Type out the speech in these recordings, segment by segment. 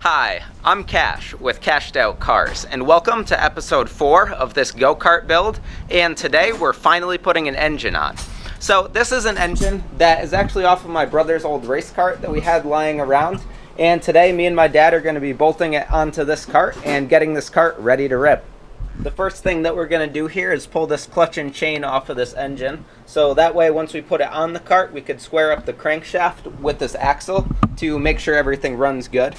Hi, I'm Cash with CashedOutCars, and welcome to episode 4 of this Go-Kart build, and today we're finally putting an engine on. So this is an engine that is actually off of my brother's old race cart that we had lying around, and today me and my dad are going to be bolting it onto this cart and getting this cart ready to rip. The first thing that we're going to do here is pull this clutch and chain off of this engine, so that way once we put it on the cart we could square up the crankshaft with this axle to make sure everything runs good.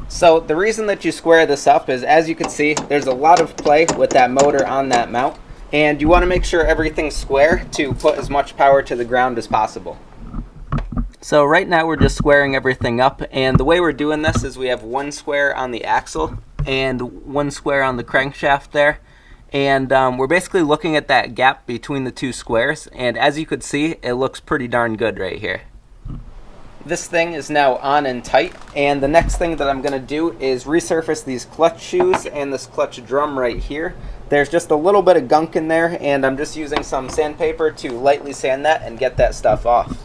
So the reason that you square this up is, as you can see, there's a lot of play with that motor on that mount, and you want to make sure everything's square to put as much power to the ground as possible. So right now we're just squaring everything up, and the way we're doing this is we have one square on the axle and one square on the crankshaft there, and we're basically looking at that gap between the two squares, and as you could see, it looks pretty darn good right here. This thing is now on and tight, and the next thing that I'm going to do is resurface these clutch shoes and this clutch drum right here. There's just a little bit of gunk in there, and I'm just using some sandpaper to lightly sand that and get that stuff off.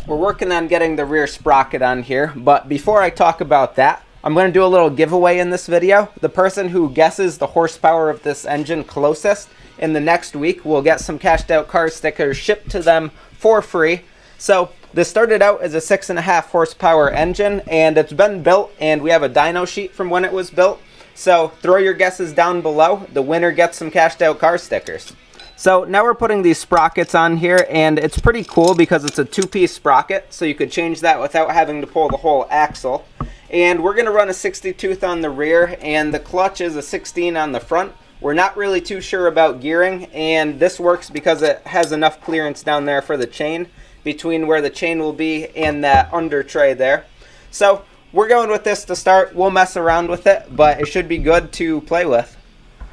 We're working on getting the rear sprocket on here, but before I talk about that, I'm going to do a little giveaway in this video. The person who guesses the horsepower of this engine closest in the next week will get some CashedOutCars stickers shipped to them for free. So this started out as a 6.5 horsepower engine, and it's been built, and we have a dyno sheet from when it was built. So throw your guesses down below. The winner gets some CashedOutCars stickers. So now we're putting these sprockets on here, and it's pretty cool because it's a 2-piece sprocket, so you could change that without having to pull the whole axle. And we're going to run a 60 tooth on the rear, and the clutch is a 16 on the front. We're not really too sure about gearing, and this works because it has enough clearance down there for the chain between where the chain will be and that under tray there. So we're going with this to start. We'll mess around with it, but it should be good to play with.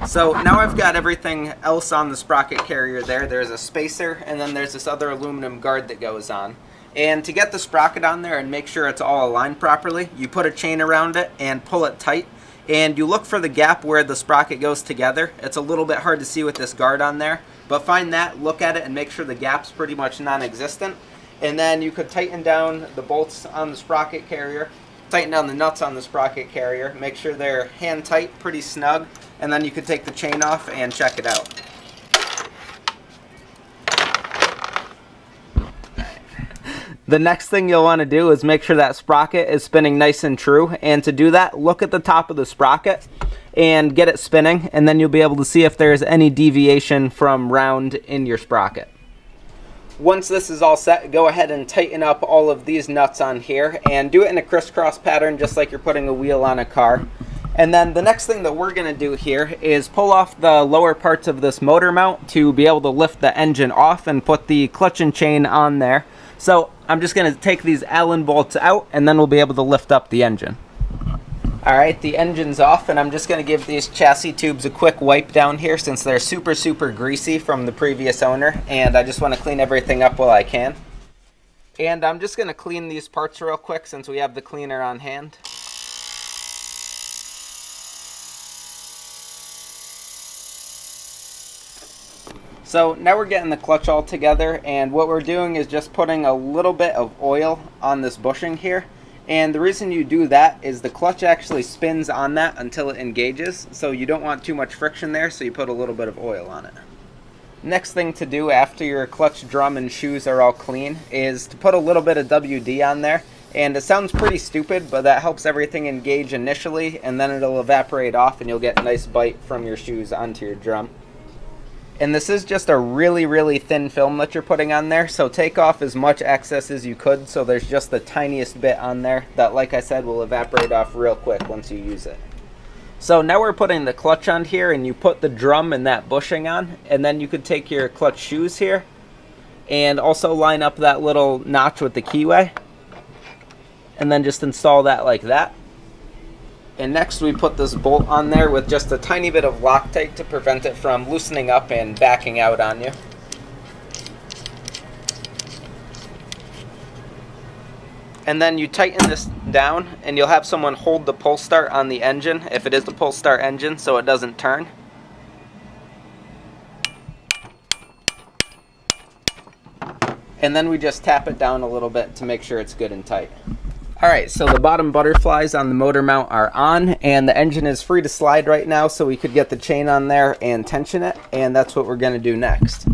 So now I've got everything else on the sprocket carrier there. There's a spacer, and then there's this other aluminum guard that goes on. And to get the sprocket on there and make sure it's all aligned properly, you put a chain around it and pull it tight. And you look for the gap where the sprocket goes together. It's a little bit hard to see with this guard on there, but find that, look at it, and make sure the gap's pretty much non-existent. And then you could tighten down the bolts on the sprocket carrier, tighten down the nuts on the sprocket carrier, make sure they're hand tight, pretty snug, and then you could take the chain off and check it out. The next thing you'll want to do is make sure that sprocket is spinning nice and true, and to do that, look at the top of the sprocket and get it spinning, and then you'll be able to see if there's any deviation from round in your sprocket. Once this is all set, go ahead and tighten up all of these nuts on here and do it in a crisscross pattern just like you're putting a wheel on a car. And then the next thing that we're going to do here is pull off the lower parts of this motor mount to be able to lift the engine off and put the clutch and chain on there. So I'm just going to take these Allen bolts out, and then we'll be able to lift up the engine. Alright, the engine's off, and I'm just going to give these chassis tubes a quick wipe down here since they're super greasy from the previous owner, and I just want to clean everything up while I can. And I'm just going to clean these parts real quick since we have the cleaner on hand. So now we're getting the clutch all together, and what we're doing is just putting a little bit of oil on this bushing here. And the reason you do that is the clutch actually spins on that until it engages, so you don't want too much friction there, so you put a little bit of oil on it. Next thing to do after your clutch drum and shoes are all clean is to put a little bit of WD on there. And it sounds pretty stupid, but that helps everything engage initially, and then it'll evaporate off and you'll get a nice bite from your shoes onto your drum. And this is just a really thin film that you're putting on there, so take off as much excess as you could so there's just the tiniest bit on there that, like I said, will evaporate off real quick once you use it. So now we're putting the clutch on here, and you put the drum and that bushing on, and then you could take your clutch shoes here and also line up that little notch with the keyway and then just install that like that. And next we put this bolt on there with just a tiny bit of Loctite to prevent it from loosening up and backing out on you. And then you tighten this down, and you'll have someone hold the pull start on the engine, if it is the pull start engine, so it doesn't turn. And then we just tap it down a little bit to make sure it's good and tight. Alright, so the bottom butterflies on the motor mount are on, and the engine is free to slide right now, so we could get the chain on there and tension it, and that's what we're going to do next.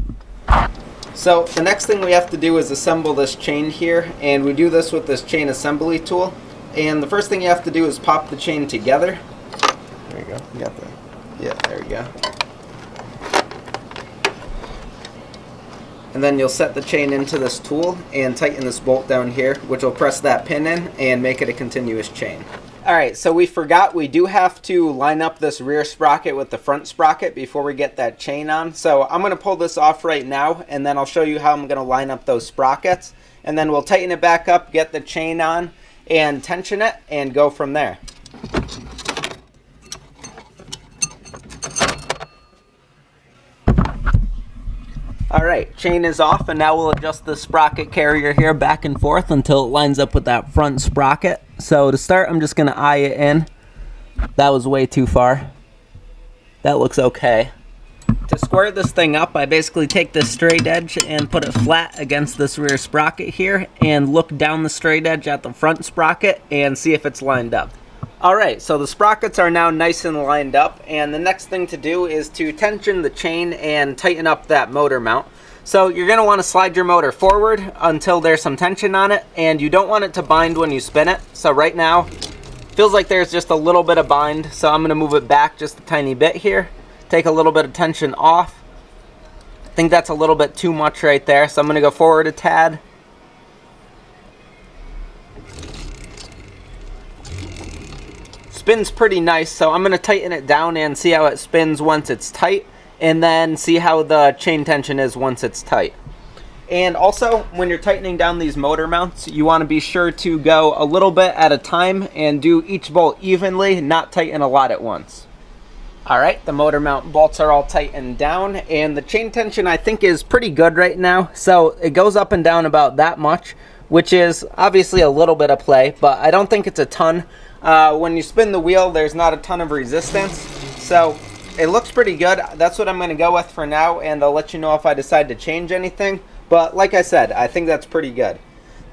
So the next thing we have to do is assemble this chain here, and we do this with this chain assembly tool. And the first thing you have to do is pop the chain together. There you go, you got that. Yeah, there we go. And then you'll set the chain into this tool and tighten this bolt down here, which will press that pin in and make it a continuous chain. Alright, so we forgot we do have to line up this rear sprocket with the front sprocket before we get that chain on. So I'm going to pull this off right now, and then I'll show you how I'm going to line up those sprockets. And then we'll tighten it back up, get the chain on, and tension it, and go from there. Alright, chain is off, and now we'll adjust the sprocket carrier here back and forth until it lines up with that front sprocket. So to start, I'm just going to eye it in. That was way too far. That looks okay. To square this thing up, I basically take this straight edge and put it flat against this rear sprocket here, and look down the straight edge at the front sprocket and see if it's lined up. Alright, so the sprockets are now nice and lined up, and the next thing to do is to tension the chain and tighten up that motor mount. So you're going to want to slide your motor forward until there's some tension on it, and you don't want it to bind when you spin it. So right now, feels like there's just a little bit of bind, so I'm going to move it back just a tiny bit here. Take a little bit of tension off. I think that's a little bit too much right there, so I'm going to go forward a tad. Spins pretty nice, so I'm going to tighten it down and see how it spins once it's tight, and then see how the chain tension is once it's tight. And also, when you're tightening down these motor mounts, you want to be sure to go a little bit at a time and do each bolt evenly, not tighten a lot at once. Alright, the motor mount bolts are all tightened down, and the chain tension I think is pretty good right now. So it goes up and down about that much, which is obviously a little bit of play, but I don't think it's a ton. When you spin the wheel, there's not a ton of resistance, so it looks pretty good. That's what I'm going to go with for now, and I'll let you know if I decide to change anything. But like I said, I think that's pretty good.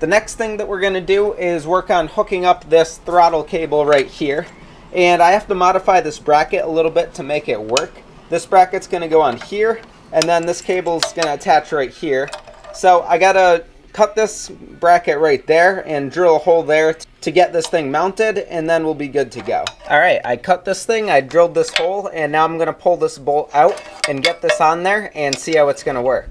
The next thing that we're going to do is work on hooking up this throttle cable right here. And I have to modify this bracket a little bit to make it work. This bracket's going to go on here, and then this cable's going to attach right here. So I got to cut this bracket right there and drill a hole there to get this thing mounted, and then we'll be good to go. Alright, I cut this thing, I drilled this hole, and now I'm going to pull this bolt out and get this on there and see how it's going to work.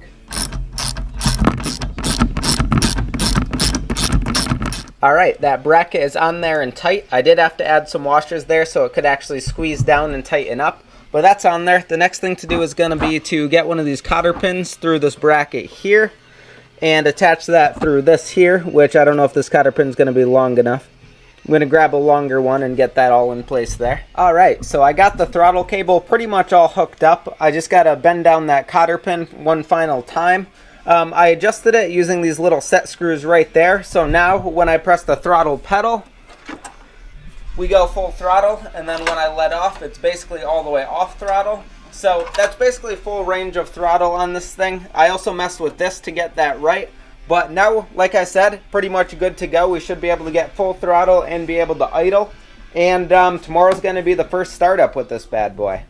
Alright, that bracket is on there and tight. I did have to add some washers there so it could actually squeeze down and tighten up, but that's on there. The next thing to do is going to be to get one of these cotter pins through this bracket here and attach that through this here, which I don't know if this cotter pin is going to be long enough. I'm going to grab a longer one and get that all in place there. Alright, so I got the throttle cable pretty much all hooked up. I just got to bend down that cotter pin one final time. I adjusted it using these little set screws right there. So now when I press the throttle pedal, we go full throttle, and then when I let off, it's basically all the way off throttle. So that's basically full range of throttle on this thing. I also messed with this to get that right. But now, like I said, pretty much good to go. We should be able to get full throttle and be able to idle. And tomorrow's going to be the first startup with this bad boy.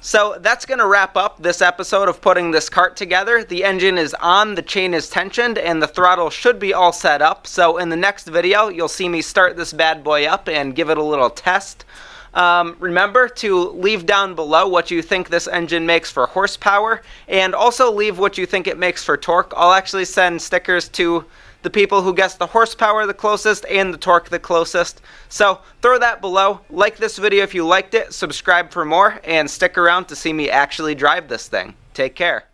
So that's going to wrap up this episode of putting this cart together. The engine is on, the chain is tensioned, and the throttle should be all set up. So in the next video, you'll see me start this bad boy up and give it a little test. Remember to leave down below what you think this engine makes for horsepower, and also leave what you think it makes for torque. I'll actually send stickers to the people who guess the horsepower the closest and the torque the closest. So throw that below. Like this video if you liked it, subscribe for more, and stick around to see me actually drive this thing. Take care.